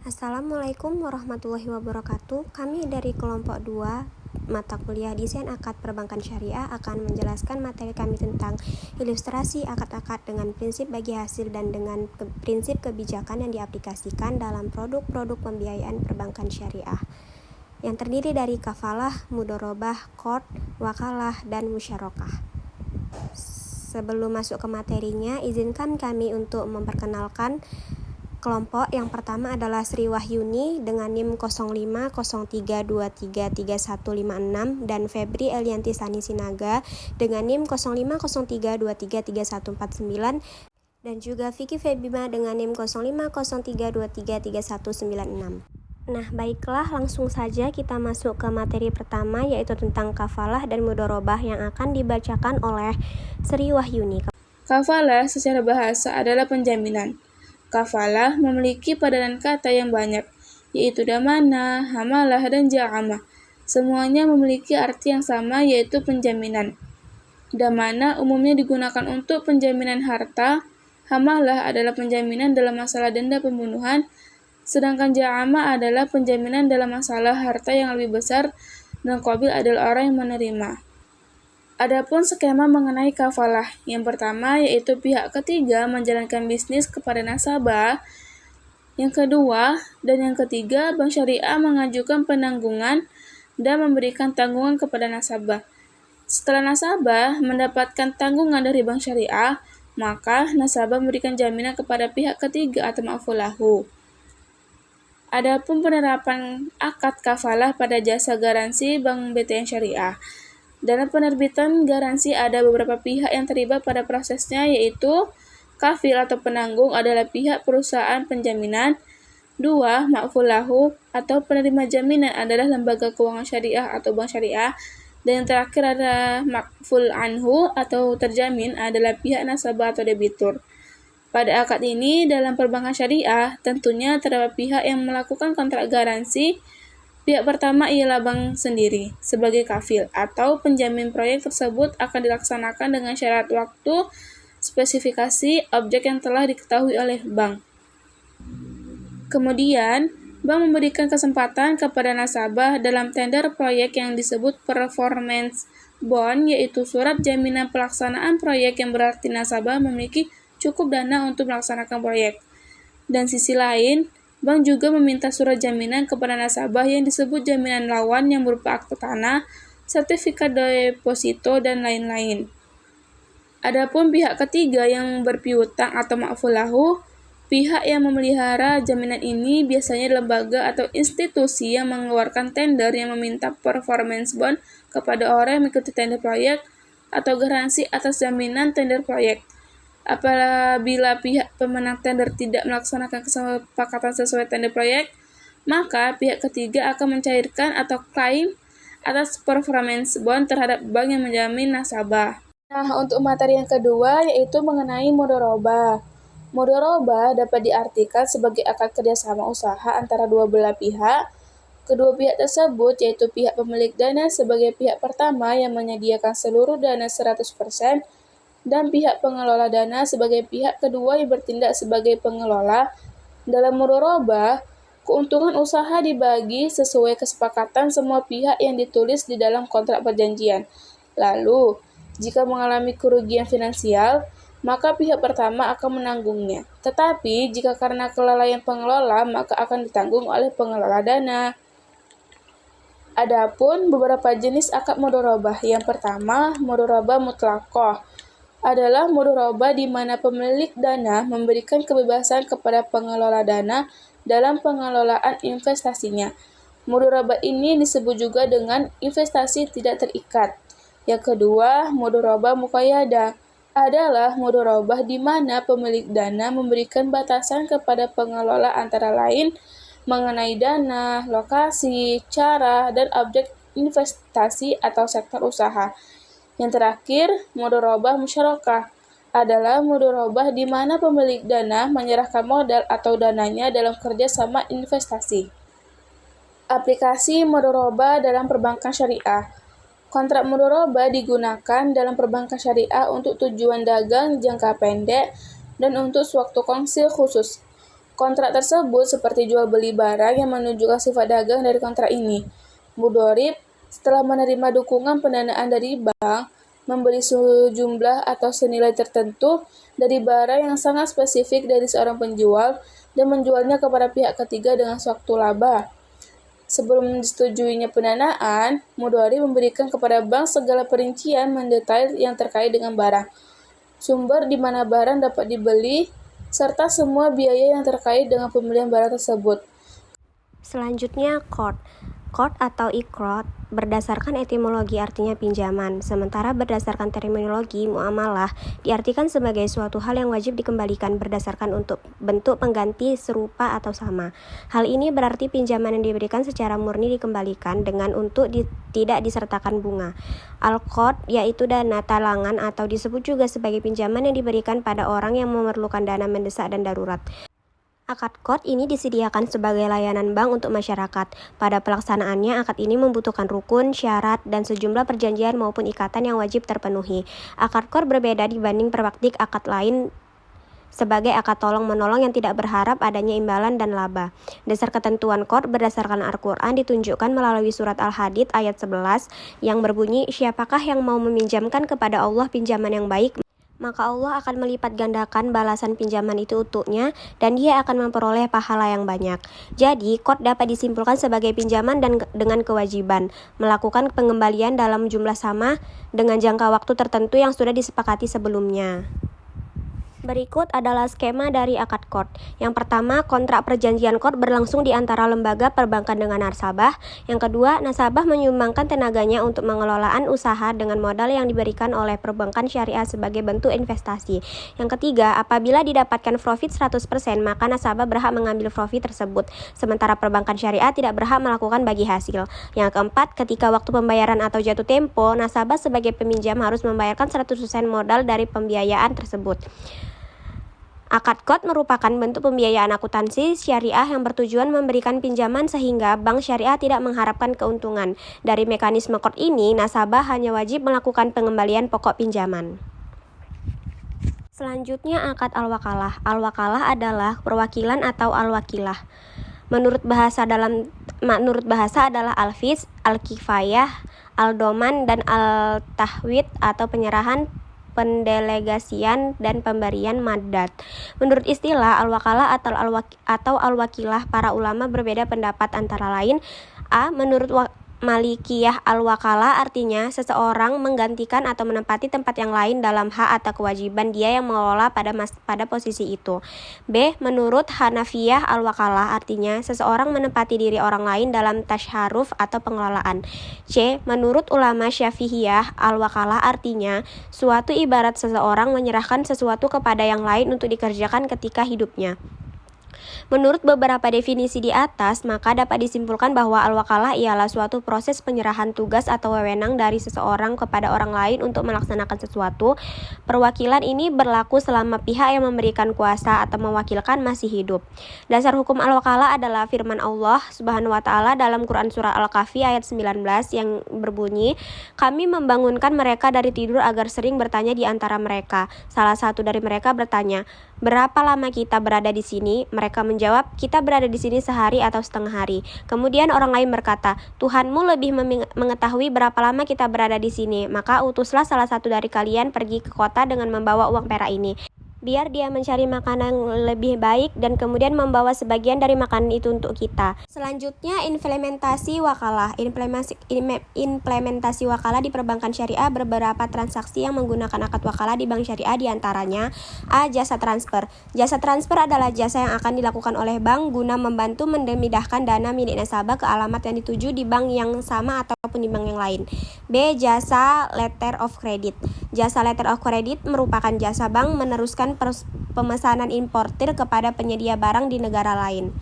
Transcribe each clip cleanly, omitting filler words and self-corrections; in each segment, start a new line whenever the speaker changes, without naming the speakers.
Assalamualaikum warahmatullahi wabarakatuh. Kami dari kelompok 2 mata kuliah Desain Akad Perbankan Syariah akan menjelaskan materi kami tentang ilustrasi akad-akad dengan prinsip bagi hasil dan dengan prinsip kebijakan yang diaplikasikan dalam produk-produk pembiayaan perbankan syariah yang terdiri dari kafalah, mudharabah, qard, wakalah, dan musyarakah. Sebelum masuk ke materinya, izinkan kami untuk memperkenalkan kelompok. Yang pertama adalah Sri Wahyuni dengan NIM 0503233156 dan Febri Elianti Sani Sinaga dengan NIM 0503233149 dan juga Vicky Febima dengan NIM 0503233196. Nah, baiklah, langsung saja kita masuk ke materi pertama, yaitu tentang kafalah dan mudharabah yang akan dibacakan oleh Sri Wahyuni.
Kafalah secara bahasa adalah penjaminan. Kafalah memiliki padanan kata yang banyak, yaitu damana, hamalah, dan ja'amah. Semuanya memiliki arti yang sama, yaitu penjaminan. Damana umumnya digunakan untuk penjaminan harta, hamalah adalah penjaminan dalam masalah denda pembunuhan, sedangkan ja'amah adalah penjaminan dalam masalah harta yang lebih besar, dan qabil adalah orang yang menerima. Adapun skema mengenai kafalah, yang pertama yaitu pihak ketiga menjalankan bisnis kepada nasabah, yang kedua dan yang ketiga bank syariah mengajukan penanggungan dan memberikan tanggungan kepada nasabah. Setelah nasabah mendapatkan tanggungan dari bank syariah, maka nasabah memberikan jaminan kepada pihak ketiga atau ma'ful lahu. Adapun penerapan akad kafalah pada jasa garansi Bank BTN Syariah. Dalam penerbitan garansi ada beberapa pihak yang terlibat pada prosesnya, yaitu kafil atau penanggung adalah pihak perusahaan penjaminan, 2. Ma'ful lahu atau penerima jaminan adalah lembaga keuangan syariah atau bank syariah, dan yang terakhir ada ma'ful anhu atau terjamin adalah pihak nasabah atau debitur. Pada akad ini dalam perbankan syariah tentunya terdapat pihak yang melakukan kontrak garansi. Pihak pertama ialah bank sendiri sebagai kafil atau penjamin proyek tersebut akan dilaksanakan dengan syarat waktu, spesifikasi, objek yang telah diketahui oleh bank. Kemudian, bank memberikan kesempatan kepada nasabah dalam tender proyek yang disebut performance bond, yaitu surat jaminan pelaksanaan proyek yang berarti nasabah memiliki cukup dana untuk melaksanakan proyek. Dan sisi lain, bank juga meminta surat jaminan kepada nasabah yang disebut jaminan lawan yang berupa akte tanah, sertifikat deposito, dan lain-lain. Adapun pihak ketiga yang berpiutang atau ma'ful lahu, pihak yang memelihara jaminan ini biasanya lembaga atau institusi yang mengeluarkan tender yang meminta performance bond kepada orang yang mengikuti tender proyek atau garansi atas jaminan tender proyek. Apabila pihak pemenang tender tidak melaksanakan kesepakatan sesuai tender proyek, maka pihak ketiga akan mencairkan atau klaim atas performance bond terhadap bank yang menjamin nasabah. Nah, untuk materi yang kedua yaitu mengenai mudharabah. Mudharabah dapat diartikan sebagai akad kerjasama usaha antara dua belah pihak. Kedua pihak tersebut yaitu pihak pemilik dana sebagai pihak pertama yang menyediakan seluruh dana 100%, dan pihak pengelola dana sebagai pihak kedua yang bertindak sebagai pengelola. Dalam mudharabah, keuntungan usaha dibagi sesuai kesepakatan semua pihak yang ditulis di dalam kontrak perjanjian. Lalu, jika mengalami kerugian finansial, maka pihak pertama akan menanggungnya. Tetapi, jika karena kelalaian pengelola, maka akan ditanggung oleh pengelola dana. Adapun beberapa jenis akad mudharabah. Yang pertama, mudharabah mutlaqah adalah mudharabah di mana pemilik dana memberikan kebebasan kepada pengelola dana dalam pengelolaan investasinya. Mudharabah ini disebut juga dengan investasi tidak terikat. Yang kedua, mudharabah muqayyadah adalah mudharabah di mana pemilik dana memberikan batasan kepada pengelola antara lain mengenai dana, lokasi, cara, dan objek investasi atau sektor usaha. Yang terakhir, mudharabah musyarakah adalah mudharabah di mana pemilik dana menyerahkan modal atau dananya dalam kerjasama investasi. Aplikasi mudharabah dalam perbankan syariah. Kontrak mudharabah digunakan dalam perbankan syariah untuk tujuan dagang jangka pendek dan untuk sewaktu kongsil khusus. Kontrak tersebut seperti jual beli barang yang menunjukkan sifat dagang dari kontrak ini. Mudhorib, setelah menerima dukungan pendanaan dari bank, membeli sejumlah atau senilai tertentu dari barang yang sangat spesifik dari seorang penjual dan menjualnya kepada pihak ketiga dengan sewaktu laba. Sebelum disetujuinya pendanaan, mudhorib memberikan kepada bank segala perincian mendetail yang terkait dengan barang, sumber di mana barang dapat dibeli, serta semua biaya yang terkait dengan pembelian barang tersebut.
Selanjutnya, qard. Qard atau iqrad berdasarkan etimologi artinya pinjaman, sementara berdasarkan terminologi muamalah diartikan sebagai suatu hal yang wajib dikembalikan berdasarkan untuk bentuk pengganti serupa atau sama. Hal ini berarti pinjaman yang diberikan secara murni dikembalikan dengan untuk tidak disertakan bunga. Al-qard yaitu dana talangan atau disebut juga sebagai pinjaman yang diberikan pada orang yang memerlukan dana mendesak dan darurat. Akad qard ini disediakan sebagai layanan bank untuk masyarakat. Pada pelaksanaannya, akad ini membutuhkan rukun, syarat, dan sejumlah perjanjian maupun ikatan yang wajib terpenuhi. Akad qard berbeda dibanding praktik akad lain sebagai akad tolong-menolong yang tidak berharap adanya imbalan dan laba. Dasar ketentuan qard berdasarkan Al-Quran ditunjukkan melalui surat Al-Hadid ayat 11 yang berbunyi, siapakah yang mau meminjamkan kepada Allah pinjaman yang baik, maka Allah akan melipat gandakan balasan pinjaman itu untuknya dan dia akan memperoleh pahala yang banyak. Jadi, qard dapat disimpulkan sebagai pinjaman dan dengan kewajiban melakukan pengembalian dalam jumlah sama dengan jangka waktu tertentu yang sudah disepakati sebelumnya. Berikut adalah skema dari akad qard. Yang pertama, kontrak perjanjian qard berlangsung di antara lembaga perbankan dengan nasabah. Yang kedua, nasabah menyumbangkan tenaganya untuk pengelolaan usaha dengan modal yang diberikan oleh perbankan syariah sebagai bentuk investasi. Yang ketiga, apabila didapatkan profit 100%, maka nasabah berhak mengambil profit tersebut, sementara perbankan syariah tidak berhak melakukan bagi hasil. Yang keempat, ketika waktu pembayaran atau jatuh tempo, nasabah sebagai peminjam harus membayarkan 100% modal dari pembiayaan tersebut. Akad qard merupakan bentuk pembiayaan akuntansi syariah yang bertujuan memberikan pinjaman sehingga bank syariah tidak mengharapkan keuntungan. Dari mekanisme qard ini, nasabah hanya wajib melakukan pengembalian pokok pinjaman. Selanjutnya, akad al-wakalah. Al-wakalah adalah perwakilan atau al-wakilah. Menurut bahasa adalah al-fiz, al-kifayah, al-doman, dan al-tahwid atau penyerahan, pendelegasian, dan pemberian mandat. Menurut istilah al-wakalah atau al-wakilah, para ulama berbeda pendapat antara lain. Menurut Malikiyah, al-wakalah artinya seseorang menggantikan atau menempati tempat yang lain dalam hak atau kewajiban dia yang mengelola pada posisi itu. B. Menurut Hanafiyah, al-wakalah artinya seseorang menempati diri orang lain dalam tasharruf atau pengelolaan. C. Menurut ulama Syafi'iyah, al-wakalah artinya suatu ibarat seseorang menyerahkan sesuatu kepada yang lain untuk dikerjakan ketika hidupnya. Menurut beberapa definisi di atas, maka dapat disimpulkan bahwa al-wakalah ialah suatu proses penyerahan tugas atau wewenang dari seseorang kepada orang lain untuk melaksanakan sesuatu. Perwakilan ini berlaku selama pihak yang memberikan kuasa atau mewakilkan masih hidup. Dasar hukum al-wakalah adalah firman Allah Subhanahu wa taala dalam Quran surah Al-Kahfi ayat 19 yang berbunyi, "Kami membangunkan mereka dari tidur agar sering bertanya di antara mereka. Salah satu dari mereka bertanya, 'Berapa lama kita berada di sini?' Mereka menjawab, 'Kita berada di sini sehari atau setengah hari.' Kemudian orang lain berkata, 'Tuhanmu lebih mengetahui berapa lama kita berada di sini. Maka utuslah salah satu dari kalian pergi ke kota dengan membawa uang perak ini. Biar dia mencari makanan lebih baik dan kemudian membawa sebagian dari makanan itu untuk kita.'" Selanjutnya, implementasi wakalah. Implementasi wakalah di perbankan syariah beberapa transaksi yang menggunakan akad wakalah di bank syariah diantaranya A. Jasa transfer. Jasa transfer adalah jasa yang akan dilakukan oleh bank guna membantu memindahkan dana milik nasabah ke alamat yang dituju di bank yang sama ataupun di bank yang lain. B. Jasa letter of credit. Jasa letter of credit merupakan jasa bank meneruskan pemesanan importir kepada penyedia barang di negara lain.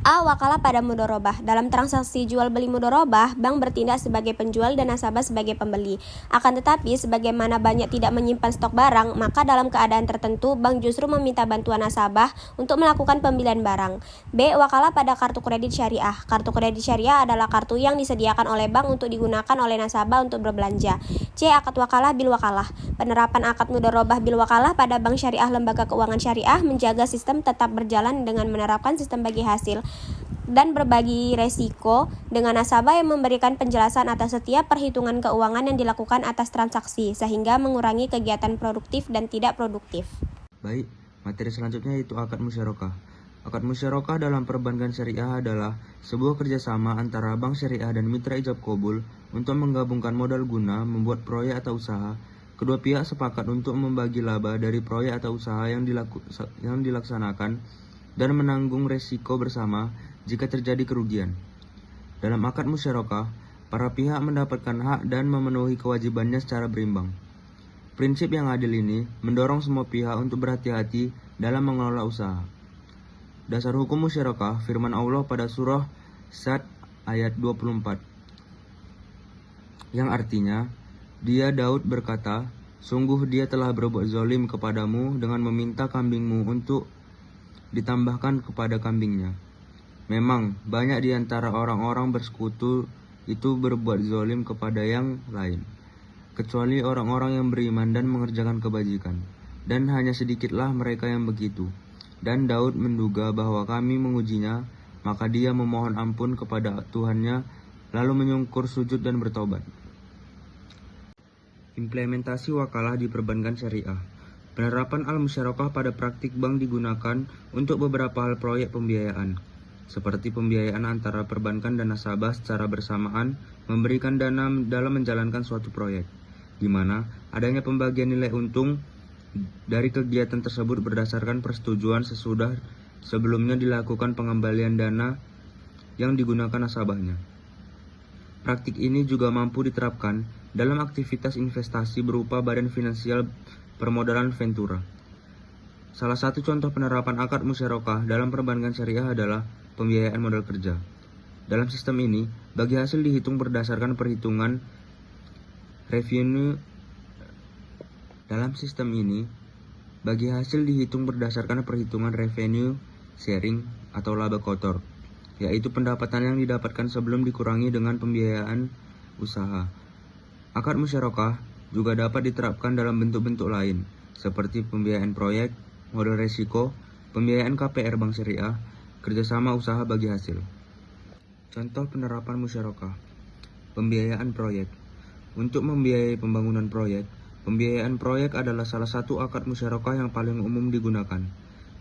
A. Wakalah pada mudharabah. Dalam transaksi jual beli mudharabah, bank bertindak sebagai penjual dan nasabah sebagai pembeli. Akan tetapi, sebagaimana banyak tidak menyimpan stok barang, maka dalam keadaan tertentu, bank justru meminta bantuan nasabah untuk melakukan pembelian barang. B. Wakalah pada kartu kredit syariah. Kartu kredit syariah adalah kartu yang disediakan oleh bank untuk digunakan oleh nasabah untuk berbelanja. C. Akad wakalah bil wakalah. Penerapan akad mudharabah bil wakalah pada bank syariah lembaga keuangan syariah menjaga sistem tetap berjalan dengan menerapkan sistem bagi hasil dan berbagi resiko dengan nasabah yang memberikan penjelasan atas setiap perhitungan keuangan yang dilakukan atas transaksi, sehingga mengurangi kegiatan produktif dan tidak produktif.
Baik, materi selanjutnya yaitu akad musyarakah. Akad musyarakah dalam perbankan syariah adalah sebuah kerjasama antara bank syariah dan mitra ijab qabul untuk menggabungkan modal guna membuat proyek atau usaha. Kedua pihak sepakat untuk membagi laba dari proyek atau usaha yang dilaksanakan dan menanggung resiko bersama jika terjadi kerugian. Dalam akad musyarakah, para pihak mendapatkan hak dan memenuhi kewajibannya secara berimbang. Prinsip yang adil ini mendorong semua pihak untuk berhati-hati dalam mengelola usaha. Dasar hukum musyarakah firman Allah pada surah Sad ayat 24, yang artinya, dia Daud berkata, sungguh dia telah berbuat zalim kepadamu dengan meminta kambingmu untuk ditambahkan kepada kambingnya. Memang banyak di antara orang-orang bersekutu itu berbuat zalim kepada yang lain, kecuali orang-orang yang beriman dan mengerjakan kebajikan. Dan hanya sedikitlah mereka yang begitu. Dan Daud menduga bahwa kami mengujinya, maka dia memohon ampun kepada Tuhannya, lalu menyungkur sujud dan bertobat. Implementasi wakalah di perbankan syariah. Penerapan al-musyarakah pada praktik bank digunakan untuk beberapa hal proyek pembiayaan, seperti pembiayaan antara perbankan dan nasabah secara bersamaan, memberikan dana dalam menjalankan suatu proyek, di mana adanya pembagian nilai untung dari kegiatan tersebut berdasarkan persetujuan sesudah sebelumnya dilakukan pengembalian dana yang digunakan nasabahnya. Praktik ini juga mampu diterapkan dalam aktivitas investasi berupa badan finansial permodalan ventura. Salah satu contoh penerapan akad musyarakah dalam perbankan syariah adalah pembiayaan modal kerja. Dalam sistem ini, bagi hasil dihitung berdasarkan perhitungan revenue. Dalam sistem ini, bagi hasil dihitung berdasarkan perhitungan revenue sharing atau laba kotor, yaitu pendapatan yang didapatkan sebelum dikurangi dengan pembiayaan usaha. Akad musyarakah juga dapat diterapkan dalam bentuk-bentuk lain, seperti pembiayaan proyek, modal resiko, pembiayaan KPR bank syariah, kerjasama usaha bagi hasil. Contoh penerapan musyarakah. Pembiayaan proyek. Untuk membiayai pembangunan proyek, pembiayaan proyek adalah salah satu akad musyarakah yang paling umum digunakan.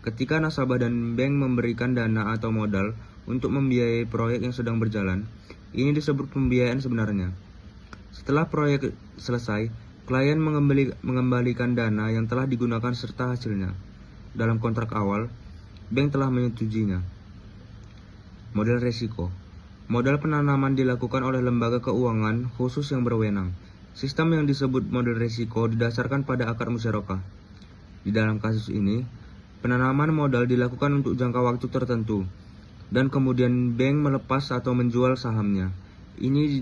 Ketika nasabah dan bank memberikan dana atau modal untuk membiayai proyek yang sedang berjalan, ini disebut pembiayaan sebenarnya. Setelah proyek selesai, klien mengembalikan dana yang telah digunakan serta hasilnya. Dalam kontrak awal, bank telah menyetujuinya. Model resiko. Modal penanaman dilakukan oleh lembaga keuangan khusus yang berwenang. Sistem yang disebut model resiko didasarkan pada akad musyarakah. Di dalam kasus ini, penanaman modal dilakukan untuk jangka waktu tertentu, dan kemudian bank melepas atau menjual sahamnya. Ini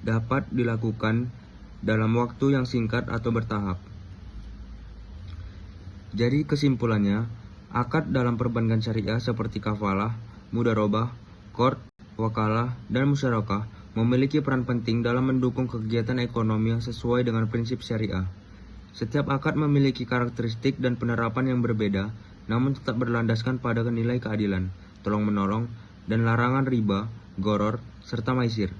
dapat dilakukan dalam waktu yang singkat atau bertahap. Jadi kesimpulannya, akad dalam perbankan syariah seperti kafalah, mudharabah, qard, wakalah, dan musyarakah memiliki peran penting dalam mendukung kegiatan ekonomi yang sesuai dengan prinsip syariah. Setiap akad memiliki karakteristik dan penerapan yang berbeda, namun tetap berlandaskan pada nilai keadilan, tolong-menolong, dan larangan riba, gharar, serta maisir.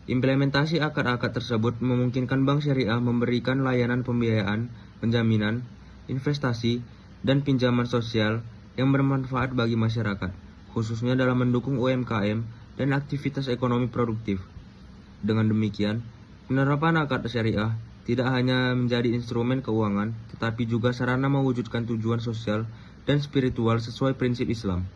Implementasi akad-akad tersebut memungkinkan bank syariah memberikan layanan pembiayaan, penjaminan, investasi, dan pinjaman sosial yang bermanfaat bagi masyarakat, khususnya dalam mendukung UMKM dan aktivitas ekonomi produktif. Dengan demikian, penerapan akad syariah tidak hanya menjadi instrumen keuangan, tetapi juga sarana mewujudkan tujuan sosial dan spiritual sesuai prinsip Islam.